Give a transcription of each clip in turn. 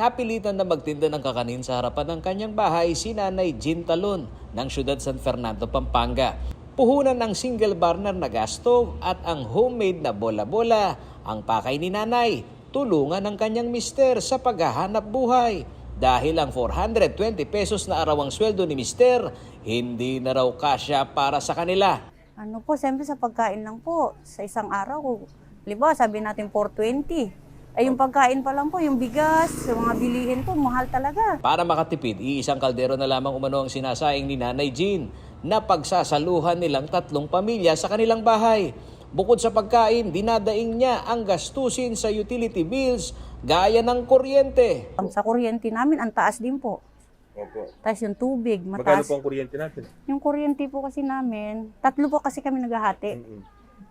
Napilitan na magtinda ng kakanin sa harapan ng kanyang bahay si Nanay Jean Talon ng siyudad San Fernando, Pampanga. Puhunan ng single burner na gas stove at ang homemade na bola-bola ang pakay ni Nanay. Tulungan ng kanyang mister sa paghahanap buhay. Dahil ang 420 pesos na arawang sweldo ni mister, hindi na raw kasya para sa kanila. Ano po, siyempre sa pagkain lang po, sa isang araw, liba, sabi natin 420. Ay yung pagkain pa lang po, yung bigas, yung mga bilihin po, mahal talaga. Para makatipid, iisang kaldero na lamang umano ang sinasaing ni Nanay Jean na pagsasaluhan nilang 3 pamilya sa kanilang bahay. Bukod sa pagkain, dinadaing niya ang gastusin sa utility bills gaya ng kuryente. Sa kuryente namin, ang taas din po. Opo. Tapos yung tubig, Magkano mataas. po ang kuryente natin? Yung kuryente po kasi namin, 3 po kasi kami naghahati.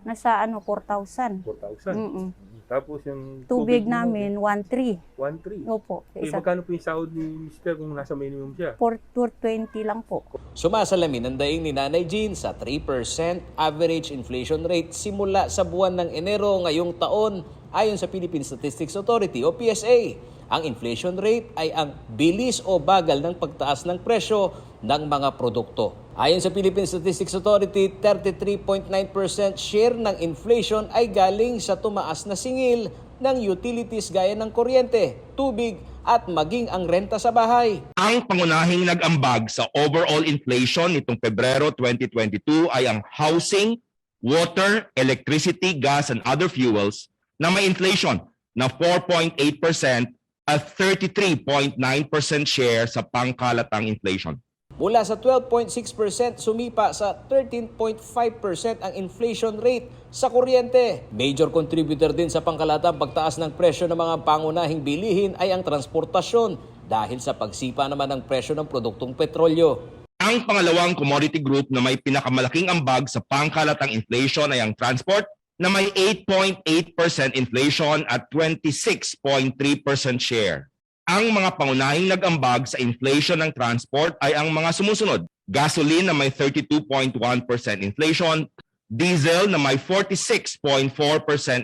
Nasa 4,000. 4,000. Tapos yung Tubig namin, 1,300. 1,300. Opo. Eh, Isa, magkano po yung sahod ni Mr. kung nasa minimum siya? 420 lang po. Sumasalamin ang daing ni Nanay Jean sa 3% average inflation rate simula sa buwan ng Enero ngayong taon ayon sa Philippine Statistics Authority o PSA. Ang inflation rate ay ang bilis o bagal ng pagtaas ng presyo ng mga produkto. Ayon sa Philippine Statistics Authority, 33.9% share ng inflation ay galing sa tumaas na singil ng utilities gaya ng kuryente, tubig at maging ang renta sa bahay. Ang pangunahing nag-ambag sa overall inflation nitong Pebrero 2022 ay ang housing, water, electricity, gas, and other fuels na may inflation na 4.8% at 33.9% share sa pangkalatang inflation. Mula sa 12.6% sumipa sa 13.5% ang inflation rate sa kuryente. Major contributor din sa pangkalatang pagtaas ng presyo ng mga pangunahing bilihin ay ang transportasyon dahil sa pagsipa naman ng presyo ng produktong petrolyo. Ang pangalawang commodity group na may pinakamalaking ambag sa pangkalatang inflation ay ang transport na may 8.8% inflation at 26.3% share. Ang mga pangunahing nag-ambag sa inflation ng transport ay ang mga sumusunod. Gasoline na may 32.1% inflation, diesel na may 46.4%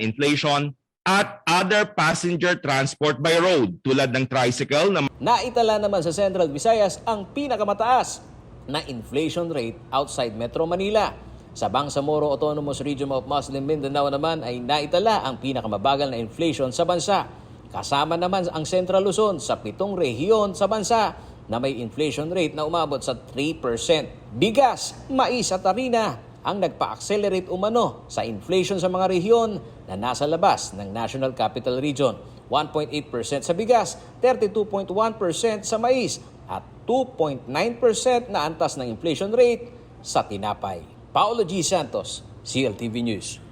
inflation, at other passenger transport by road tulad ng tricycle na Naitala naman sa Central Visayas ang pinakamataas na inflation rate outside Metro Manila. Sa Bangsamoro Autonomous Region of Muslim Mindanao naman ay naitala ang pinakamabagal na inflation sa bansa. Kasama naman ang Central Luzon sa 7 rehiyon sa bansa na may inflation rate na umabot sa 3%. Bigas, mais at harina ang nagpa-accelerate umano sa inflation sa mga rehiyon na nasa labas ng National Capital Region. 1.8% sa bigas, 32.1% sa mais at 2.9% na antas ng inflation rate sa tinapay. Paolo G. Santos, CLTV News.